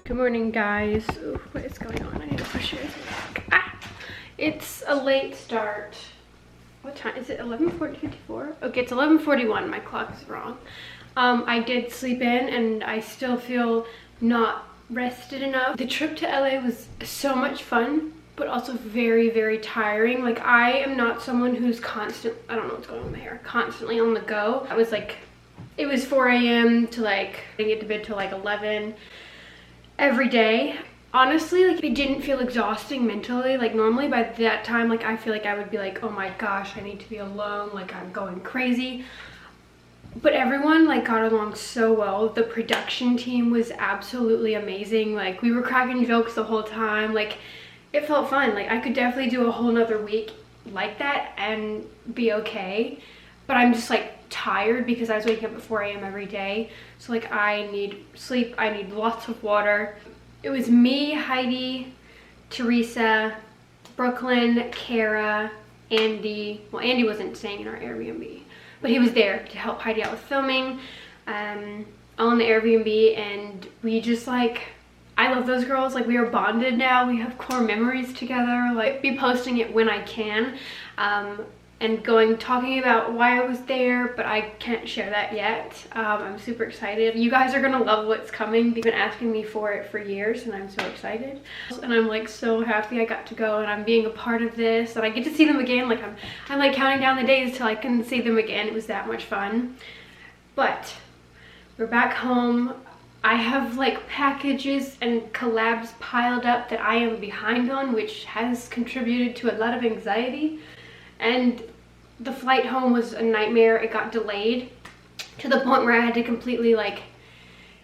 Good morning, guys. Ooh, what is going on? I need to push yours back. Ah! It's a late start. What time is it? 11:54? Okay, it's 11:41. My clock is wrong. I did sleep in and I still feel not rested enough. The trip to LA was so much fun, but also very, very tiring. Like, I am not someone who's I don't know what's going on with my hair, constantly on the go. I was like, it was 4 a.m. to like, I get to bed till like 11 every day. Honestly, like, it didn't feel exhausting mentally. Like, normally by that time, like, I feel like I would be like, oh my gosh, I need to be alone, like, I'm going crazy. But everyone like got along so well. The production team was absolutely amazing. Like, we were cracking jokes the whole time. Like, it felt fun. Like, I could definitely do a whole nother week like that and be okay. But I'm just like tired because I was waking up at 4 a.m. every day. So like, I need sleep, I need lots of water. It was me, Heidi, Teresa, Brooklyn, Kara, Andy. Well, Andy wasn't staying in our Airbnb, but he was there to help Heidi out with filming, all in the Airbnb. And we just like, I love those girls. Like, we are bonded now. We have core memories together. Like, be posting it when I can, and talking about why I was there, but I can't share that yet. I'm super excited. You guys are gonna love what's coming. You've been asking me for it for years and I'm so excited. And I'm like so happy I got to go and I'm being a part of this and I get to see them again. Like, I'm like counting down the days till I can see them again. It was that much fun. But we're back home. I have like packages and collabs piled up that I am behind on, which has contributed to a lot of anxiety. And the flight home was a nightmare. It got delayed to the point where I had to completely like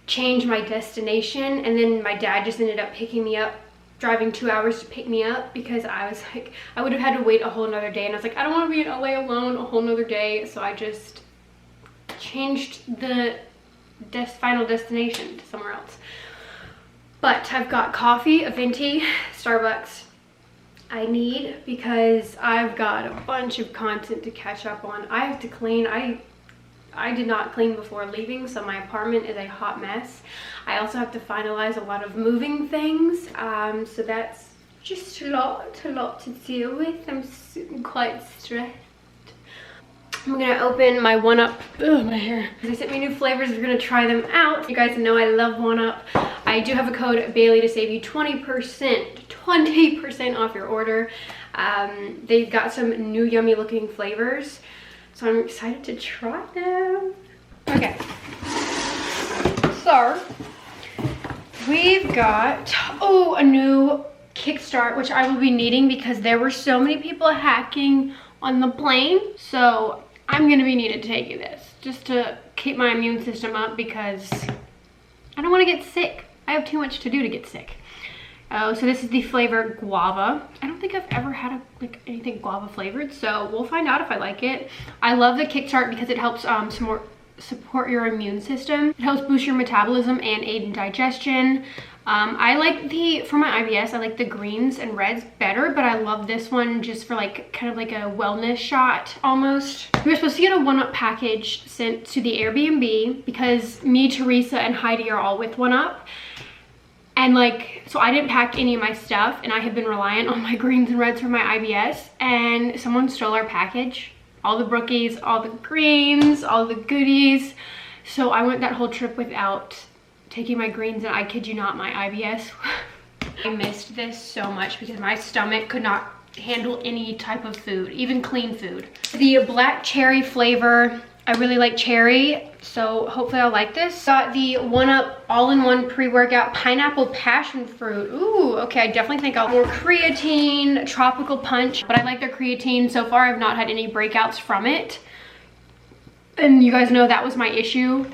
change my destination. And then my dad just ended up picking me up, driving 2 hours to pick me up, because I was like, I would have had to wait a whole nother day. And I was like, I don't want to be in LA alone a whole nother day. So I just changed the final destination to somewhere else. But I've got coffee, a venti, Starbucks, I need, because I've got a bunch of content to catch up on. I have to clean. I did not clean before leaving, so my apartment is a hot mess. I also have to finalize a lot of moving things, so that's just a lot to deal with. I'm quite stressed. I'm gonna open my 1UP. Ugh, my hair. They sent me new flavors. We're gonna try them out. You guys know I love 1UP. I do have a code Bailey to save you 20% off your order. They've got some new yummy looking flavors, so I'm excited to try them. Okay, so we've got a new kickstart, which I will be needing because there were so many people hacking on the plane. So I'm gonna be needed to take this just to keep my immune system up, because I don't want to get sick. I have too much to do to get sick. So this is the flavor guava. I don't think I've ever had anything guava flavored, so we'll find out if I like it. I love the kickstart because it helps support your immune system. It helps boost your metabolism and aid in digestion. I like for my IBS, I like the greens and reds better, but I love this one just for like kind of like a wellness shot almost. We were supposed to get a 1UP package sent to the Airbnb because me, Teresa, and Heidi are all with 1UP. And like, so I didn't pack any of my stuff and I had been reliant on my greens and reds for my IBS, and someone stole our package. All the brookies, all the greens, all the goodies. So I went that whole trip without taking my greens, and I kid you not, my IBS. I missed this so much because my stomach could not handle any type of food, even clean food. The black cherry flavor, I really like cherry, so hopefully I'll like this. Got the 1UP all-in-one pre-workout pineapple passion fruit. Ooh, okay, I definitely think I'll more creatine, tropical punch, but I like their creatine. So far, I've not had any breakouts from it. And you guys know that was my issue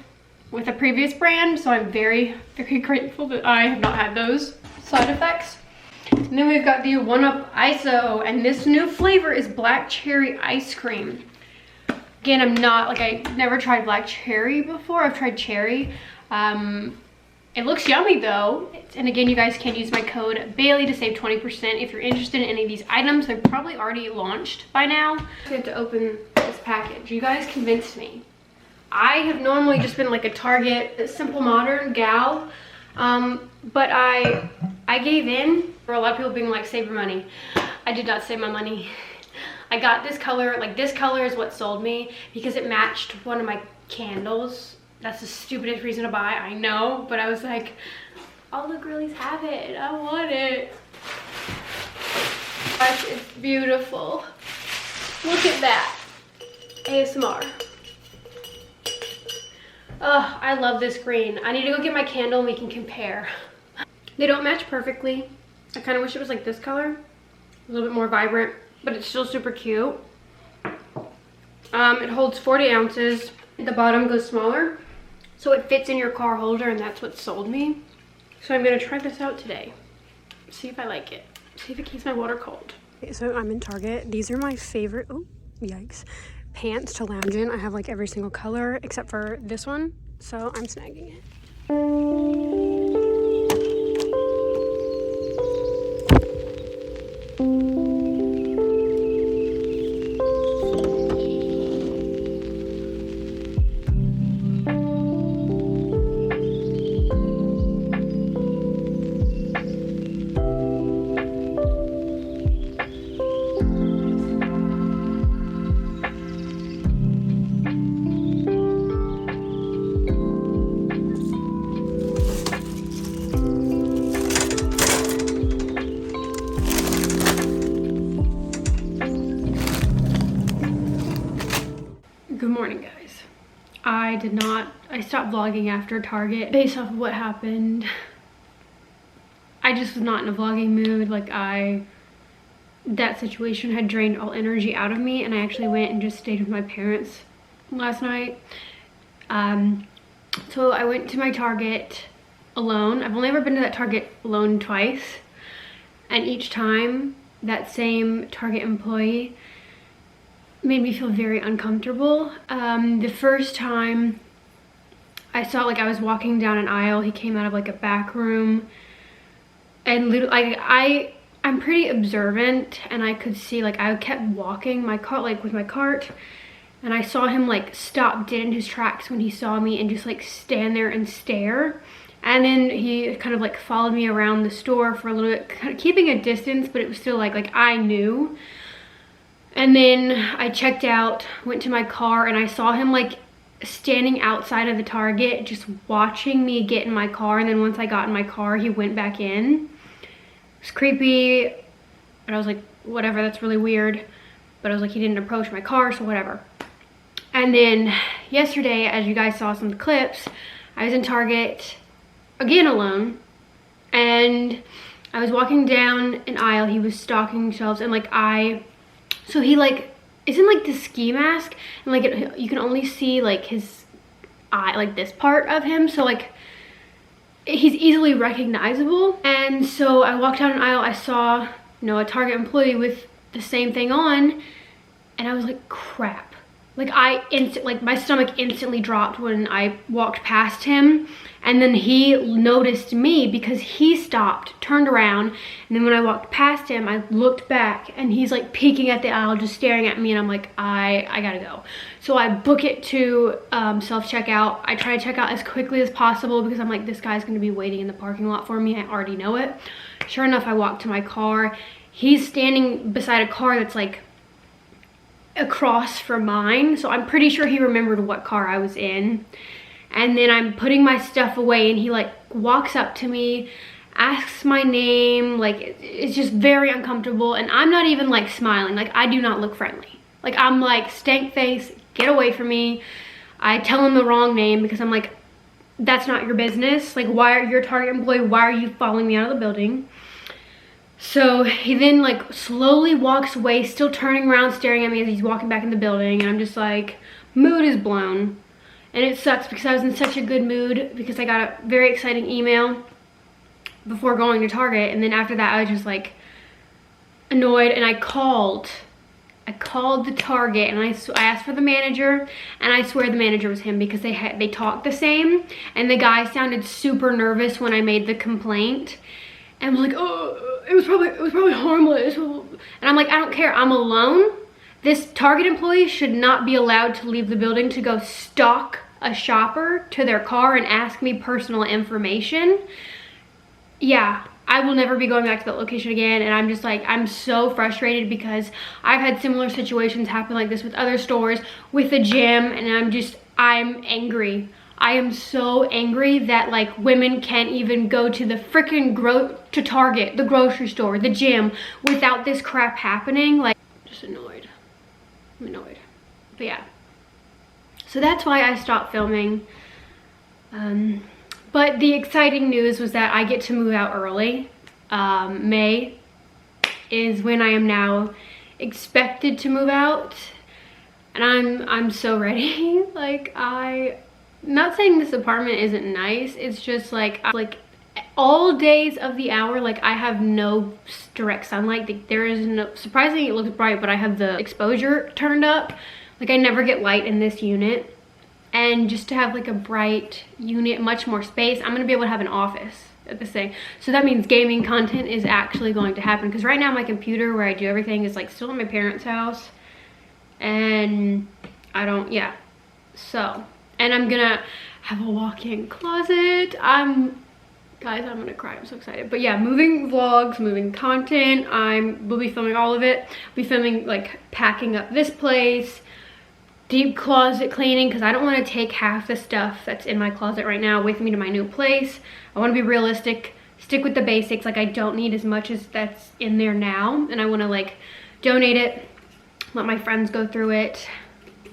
with a previous brand, so I'm very, very grateful that I have not had those side effects. And then we've got the 1UP ISO, and this new flavor is black cherry ice cream. Again, I've never tried black cherry before. I've tried cherry. It looks yummy though. And again, you guys can use my code Bailey to save 20% if you're interested in any of these items. They're probably already launched by now. We have to open this package. You guys convinced me. I have normally just been like a Target, a simple modern gal. But I gave in for a lot of people being like, save your money. I did not save my money. I got this color, like this color is what sold me because it matched one of my candles. That's the stupidest reason to buy, I know, but I was like, all the girlies have it, I want it. Gosh, it's beautiful. Look at that. ASMR. Oh, I love this green. I need to go get my candle and we can compare. They don't match perfectly. I kind of wish it was like this color. A little bit more vibrant, but it's still super cute. It holds 40 ounces. The bottom goes smaller, so it fits in your car holder, and that's what sold me. So I'm gonna try this out today. See if I like it. See if it keeps my water cold. Okay, so I'm in Target. These are my favorite, oh, yikes, pants to lounge in. I have like every single color except for this one, so I'm snagging it. Good morning, guys. I stopped vlogging after Target based off of what happened. I just was not in a vlogging mood. Like that situation had drained all energy out of me, and I actually went and just stayed with my parents last night. So I went to my Target alone. I've only ever been to that Target alone twice, and each time that same Target employee made me feel very uncomfortable. The first time I saw, like, I was walking down an aisle, he came out of like a back room, and literally I'm pretty observant, and I could see, like, I kept walking my cart, like with my cart, and I saw him like stop dead in his tracks when he saw me and just like stand there and stare. And then he kind of like followed me around the store for a little bit, kind of keeping a distance, but it was still like I knew. And then I checked out, went to my car, and I saw him like standing outside of the Target just watching me get in my car. And then once I got in my car, he went back in. It was creepy, and I was like, whatever, that's really weird. But I was like, he didn't approach my car, so whatever. And then yesterday, as you guys saw some of the clips, I was in Target again alone, and I was walking down an aisle. He was stocking shelves, and like so he like is in like the ski mask, and like you can only see like his eye, like this part of him, so like he's easily recognizable. And so I walked down an aisle, I saw, you know, a Target employee with the same thing on, and I was like, crap. Like my stomach instantly dropped when I walked past him. And then he noticed me because he stopped, turned around, and then when I walked past him, I looked back, and he's like peeking at the aisle, just staring at me, and I'm like, I gotta go. So I book it to self-checkout. I try to check out as quickly as possible because I'm like, this guy's gonna be waiting in the parking lot for me. I already know it. Sure enough, I walk to my car. He's standing beside a car that's like across from mine, so I'm pretty sure he remembered what car I was in. And then I'm putting my stuff away, and he like walks up to me, asks my name. Like, it's just very uncomfortable, and I'm not even like smiling. Like, I do not look friendly. Like, I'm like, stank face, get away from me. I tell him the wrong name because I'm like, that's not your business. Like, why are you a Target employee? Why are you following me out of the building? So he then like slowly walks away, still turning around, staring at me as he's walking back in the building. And I'm just like, mood is blown. And it sucks because I was in such a good mood because I got a very exciting email before going to Target. And then after that, I was just like annoyed, and I called the Target, and I asked for the manager, and I swear the manager was him because they talked the same, and the guy sounded super nervous when I made the complaint. And was like, oh, it was probably harmless. And I'm like, I don't care, I'm alone. This Target employee should not be allowed to leave the building to go stalk a shopper to their car and ask me personal information, yeah, I will never be going back to that location again. And I'm just like, I'm so frustrated because I've had similar situations happen like this with other stores, with the gym, and I'm angry. I am so angry that like women can't even go to the freaking to Target, the grocery store, the gym without this crap happening. Like, just annoyed. I'm annoyed. But yeah. So that's why I stopped filming. But the exciting news was that I get to move out early. May is when I am now expected to move out. And I'm so ready. Like, not saying this apartment isn't nice, it's just like all days of the hour, like I have no direct sunlight. There is no, surprisingly it looks bright, but I have the exposure turned up. Like I never get light in this unit. And just to have like a bright unit, much more space, I'm gonna be able to have an office at this thing. So that means gaming content is actually going to happen, because right now my computer where I do everything is like still in my parents' house. And I don't, yeah. So, and I'm gonna have a walk-in closet. Guys, I'm gonna cry, I'm so excited. But yeah, moving vlogs, moving content, we'll be filming all of it. We'll be filming like packing up this place, deep closet cleaning, because I don't want to take half the stuff that's in my closet right now with me to my new place. I want to be realistic, stick with the basics. Like I don't need as much as that's in there now, and I want to like donate it, let my friends go through it.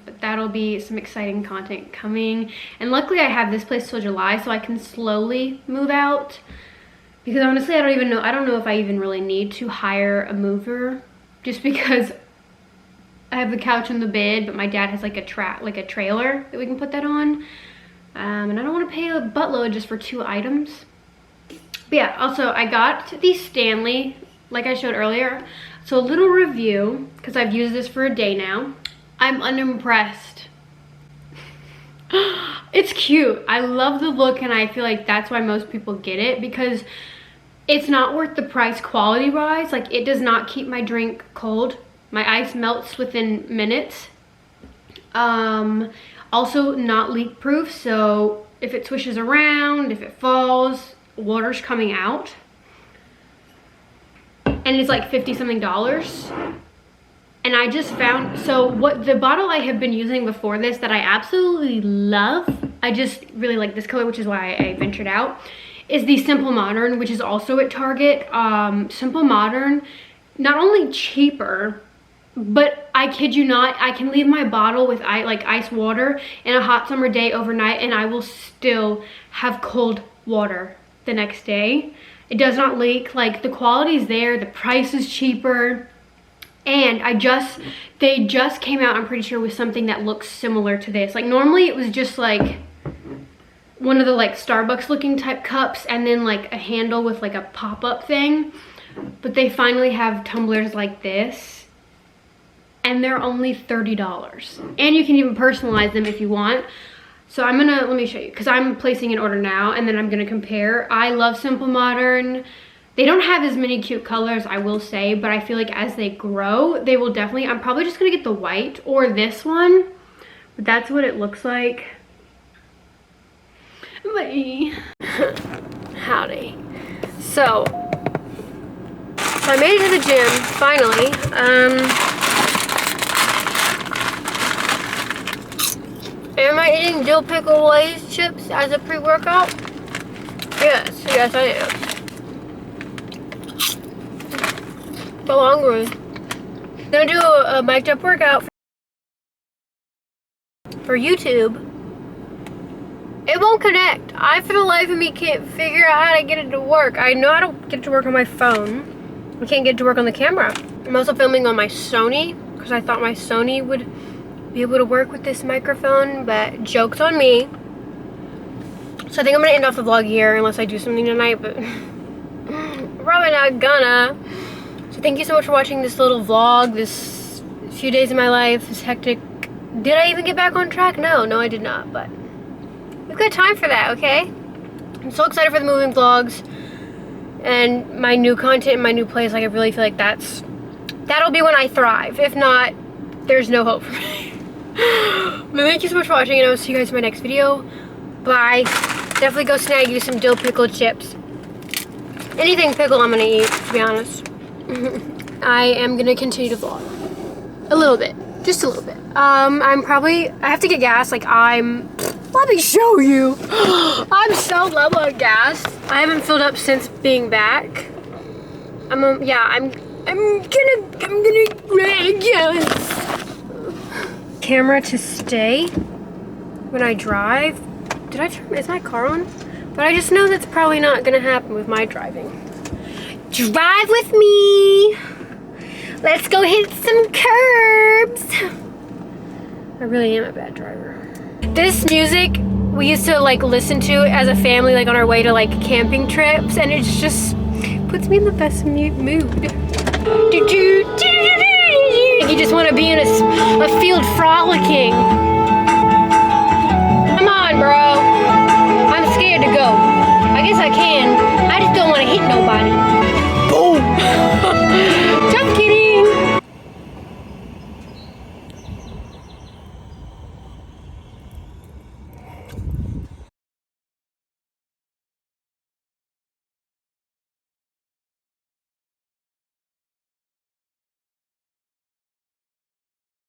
But that'll be some exciting content coming. And luckily I have this place till July, so I can slowly move out, because honestly I don't know if I even really need to hire a mover, just because I have the couch and the bed, but my dad has like a trailer that we can put that on. And I don't want to pay a buttload just for 2 items. But yeah, also I got the Stanley, like I showed earlier. So a little review, because I've used this for a day now. I'm unimpressed. It's cute. I love the look, and I feel like that's why most people get it, because it's not worth the price quality wise. Like it does not keep my drink cold. My ice melts within minutes. Also not leak proof, so if it swishes around, if it falls, water's coming out. And it's like $50 something. And I just found, so what the bottle I have been using before this that I absolutely love, I just really like this color, which is why I ventured out, is the Simple Modern, which is also at Target. Simple Modern, not only cheaper, but I kid you not, I can leave my bottle with ice water in a hot summer day overnight, and I will still have cold water the next day. It does not leak. Like the quality's there, the price is cheaper. And they just came out, I'm pretty sure, with something that looks similar to this. Like normally it was just like one of the like Starbucks looking type cups, and then like a handle with like a pop-up thing. But they finally have tumblers like this, and they're only $30. And you can even personalize them if you want. So let me show you, because I'm placing an order now, and then I'm gonna compare. I love Simple Modern. They don't have as many cute colors, I will say, but I feel like as they grow, they will definitely, I'm probably just gonna get the white or this one, but that's what it looks like. Bye. Howdy. So I made it to the gym, finally. Am I eating dill pickle Lay's chips as a pre-workout? Yes, I am. So hungry. I'm gonna do a mic'd up workout for YouTube. It won't connect. I, for the life of me, can't figure out how to get it to work. I know how to get it to work on my phone. I can't get it to work on the camera. I'm also filming on my Sony, because I thought my Sony would be able to work with this microphone, but joke's on me. So I think I'm gonna end off the vlog here, unless I do something tonight, but probably not gonna. So thank you so much for watching this little vlog, this few days of my life, this hectic. Did I even get back on track? No, I did not, but we've got time for that, okay? I'm so excited for the moving vlogs and my new content in my new place. Like I really feel like that'll be when I thrive. If not, there's no hope for me. But thank you so much for watching, and I will see you guys in my next video. Bye. Definitely go snag you some dill pickle chips. Anything pickle I'm gonna eat, to be honest. I am gonna continue to vlog. A little bit. Just a little bit. I have to get gas. Like, let me show you. I'm so low on gas. I haven't filled up since being back. I'm gonna camera to stay when I drive. Is my car on? But I just know that's probably not gonna happen with my driving. Drive with me. Let's go hit some curbs. I really am a bad driver. This music we used to like listen to as a family, like on our way to like camping trips, and it just puts me in the best mood. You just want to be in a field frolicking. Come on, bro. I'm scared to go. I guess I can. I just don't want to hit nobody. Boom. Just kidding.